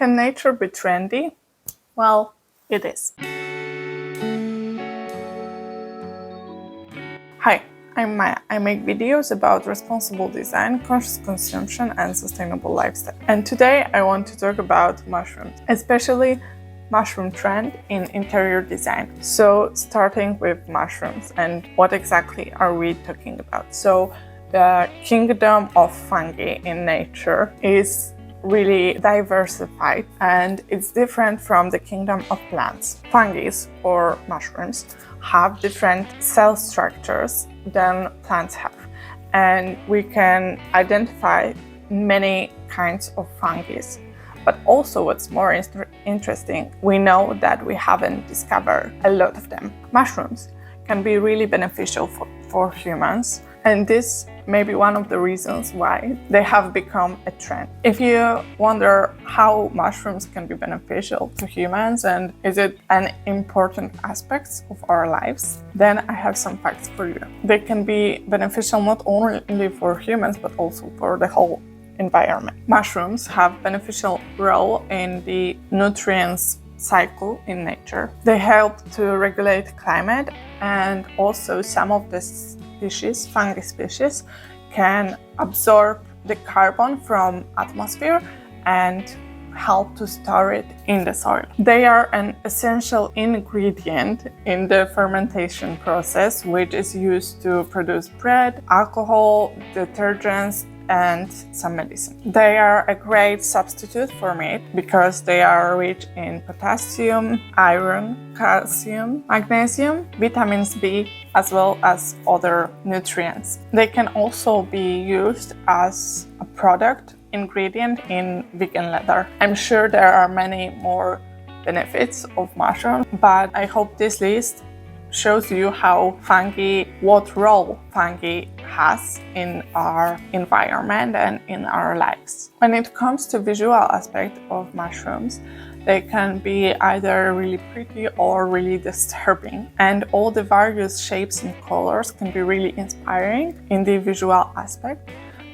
Can nature be trendy? Well, it is. Hi, I'm Maya. I make videos about responsible design, conscious consumption, and sustainable lifestyle. And today I want to talk about mushrooms, especially mushroom trend in interior design. So starting with mushrooms, and what exactly are we talking about? So the kingdom of fungi in nature is really diversified and it's different from the kingdom of plants. Fungi or mushrooms have different cell structures than plants have, and we can identify many kinds of fungi. But also what's more interesting, we know that we haven't discovered a lot of them. Mushrooms can be really beneficial for humans, and this may be one of the reasons why they have become a trend. If you wonder how mushrooms can be beneficial to humans and is it an important aspect of our lives, then I have some facts for you. They can be beneficial not only for humans but also for the whole environment. Mushrooms have beneficial role in the nutrients cycle in nature. They help to regulate climate, and also some of the species, fungi species, can absorb the carbon from atmosphere and help to store it in the soil. They are an essential ingredient in the fermentation process, which is used to produce bread, alcohol, detergents, and some medicine. They are a great substitute for meat because they are rich in potassium, iron, calcium, magnesium, vitamins B, as well as other nutrients. They can also be used as a product ingredient in vegan leather. I'm sure there are many more benefits of mushrooms, but I hope this list shows you what role fungi has in our environment and in our lives. When it comes to visual aspect of mushrooms, they can be either really pretty or really disturbing, and all the various shapes and colors can be really inspiring in the visual aspect,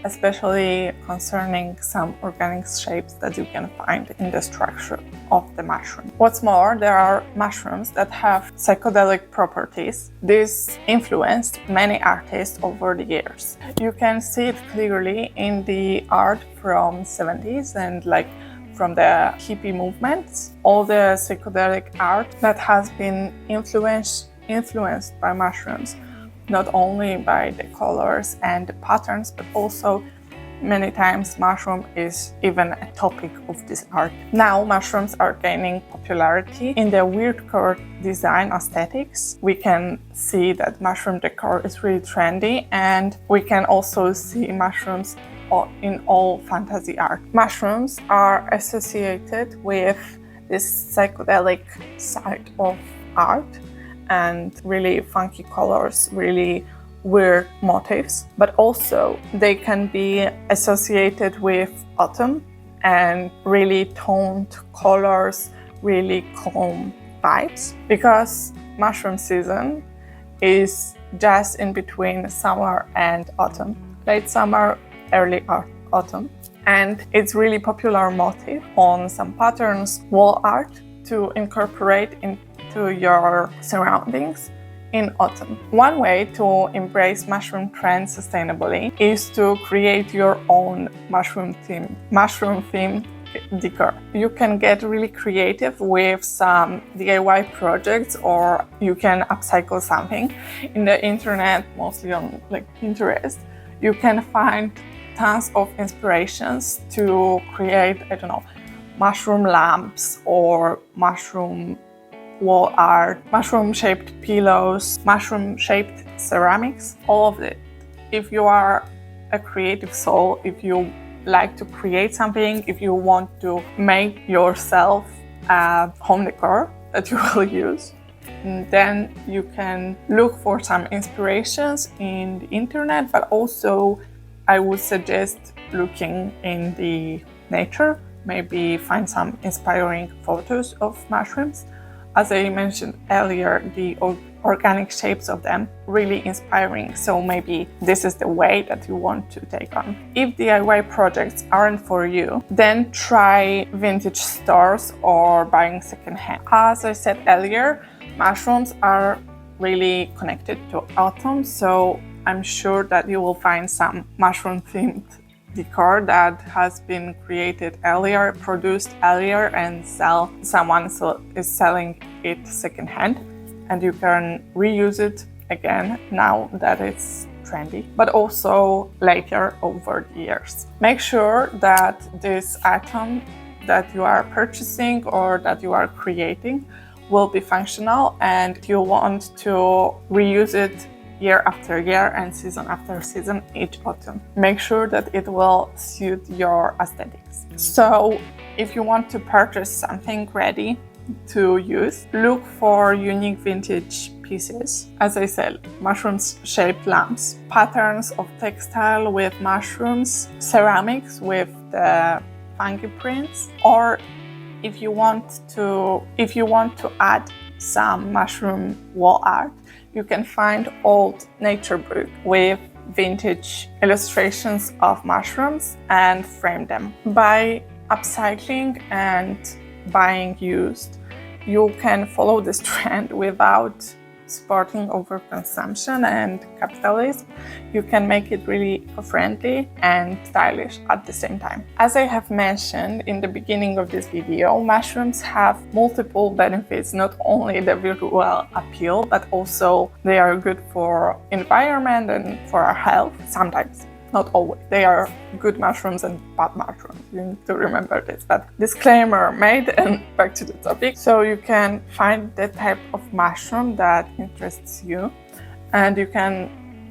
especially concerning some organic shapes that you can find in the structure of the mushroom. What's more, there are mushrooms that have psychedelic properties. This influenced many artists over the years. You can see it clearly in the art from 70s and from the hippie movements. All the psychedelic art that has been influenced by mushrooms, not only by the colors and the patterns, but also many times mushroom is even a topic of this art. Now mushrooms are gaining popularity in the weirdcore design aesthetics. We can see that mushroom decor is really trendy, and we can also see mushrooms in all fantasy art. Mushrooms are associated with this psychedelic side of art and really funky colors, really weird motifs, but also they can be associated with autumn and really toned colors, really calm vibes, because mushroom season is just in between summer and autumn, late summer, early autumn, and it's really popular motif on some patterns, wall art, to incorporate into your surroundings in autumn. One way to embrace mushroom trends sustainably is to create your own mushroom themed decor. You can get really creative with some DIY projects, or you can upcycle something. In the internet, mostly on Pinterest, you can find tons of inspirations to create, mushroom lamps or mushroom wall art, mushroom-shaped pillows, mushroom-shaped ceramics, all of it. If you are a creative soul, if you like to create something, if you want to make yourself a home decor that you will use, then you can look for some inspirations in the internet, but also I would suggest looking in the nature, maybe find some inspiring photos of mushrooms. As I mentioned earlier, the organic shapes of them, really inspiring. So maybe this is the way that you want to take on. If DIY projects aren't for you, then try vintage stores or buying secondhand. As I said earlier, mushrooms are really connected to autumn, so I'm sure that you will find some mushroom themed decor that has been created earlier, produced earlier, and someone is selling it secondhand, and you can reuse it again now that it's trendy, but also later over the years. Make sure that this item that you are purchasing or that you are creating will be functional, and you want to reuse it year after year and season after season each autumn. Make sure that it will suit your aesthetics. So if you want to purchase something ready to use, look for unique vintage pieces. As I said, mushrooms shaped lamps, patterns of textile with mushrooms, ceramics with the fungi prints, or if you want to add some mushroom wall art, you can find old nature book with vintage illustrations of mushrooms and frame them. By upcycling and buying used, you can follow this trend without supporting overconsumption and capitalism. You can make it really eco-friendly and stylish at the same time. As I have mentioned in the beginning of this video, mushrooms have multiple benefits, not only the visual appeal, but also they are good for environment and for our health sometimes. Not always. They are good mushrooms and bad mushrooms. You need to remember this. But disclaimer made, and back to the topic. So you can find the type of mushroom that interests you, and you can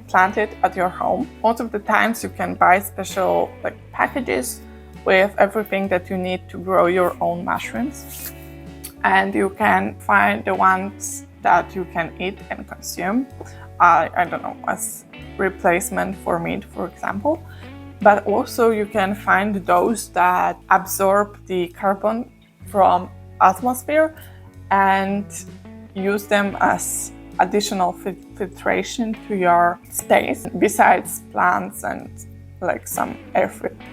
plant it at your home. Most of the times you can buy special packages with everything that you need to grow your own mushrooms. And you can find the ones that you can eat and consume. I don't know, as replacement for meat, for example. But also you can find those that absorb the carbon from atmosphere and use them as additional filtration to your space, besides plants and some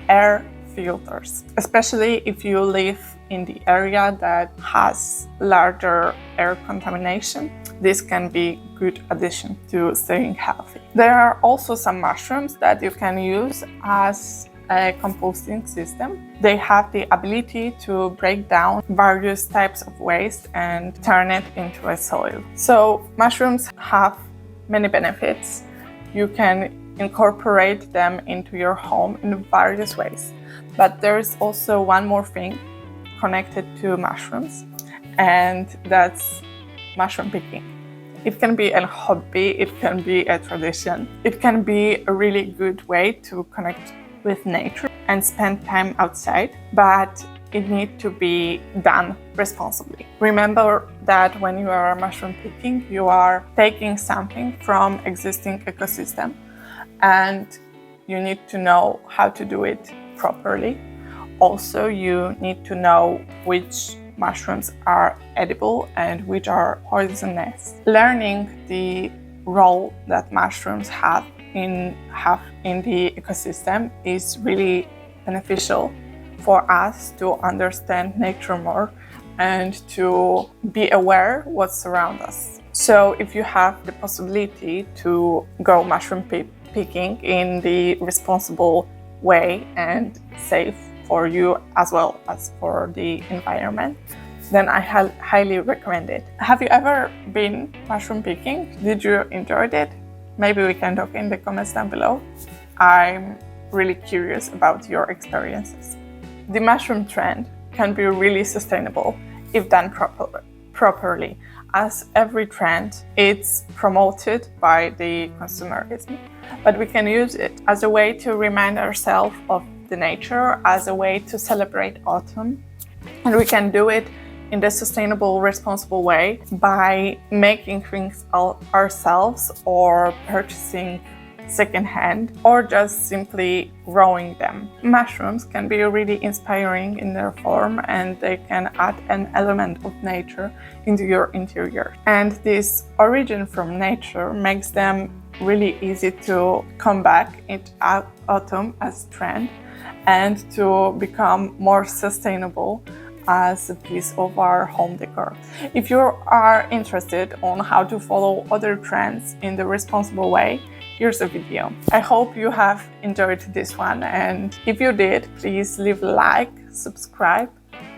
air filters. Especially if you live in the area that has larger air contamination, this can be a good addition to staying healthy. There are also some mushrooms that you can use as a composting system. They have the ability to break down various types of waste and turn it into a soil. So mushrooms have many benefits. You can incorporate them into your home in various ways. But there is also one more thing connected to mushrooms, and that's mushroom picking. It can be a hobby, it can be a tradition, it can be a really good way to connect with nature and spend time outside, but it needs to be done responsibly. Remember that when you are mushroom picking, you are taking something from existing ecosystem, and you need to know how to do it properly. Also, you need to know which mushrooms are edible and which are poisonous. Learning the role that mushrooms have in the ecosystem is really beneficial for us to understand nature more and to be aware what's around us. So if you have the possibility to go mushroom picking in the responsible way and safe for you as well as for the environment, then I highly recommend it. Have you ever been mushroom picking? Did you enjoy it? Maybe we can talk in the comments down below. I'm really curious about your experiences. The mushroom trend can be really sustainable if done properly. As every trend, it's promoted by the consumerism, but we can use it as a way to remind ourselves of the nature, as a way to celebrate autumn, and we can do it in the sustainable, responsible way by making things ourselves or purchasing secondhand or just simply growing them. Mushrooms can be really inspiring in their form, and they can add an element of nature into your interior. And this origin from nature makes them really easy to come back in autumn as trend and to become more sustainable as a piece of our home decor. If you are interested on how to follow other trends in the responsible way, here's a video. I hope you have enjoyed this one, and if you did, please leave a like, subscribe,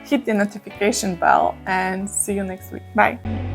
hit the notification bell, and see you next week. Bye!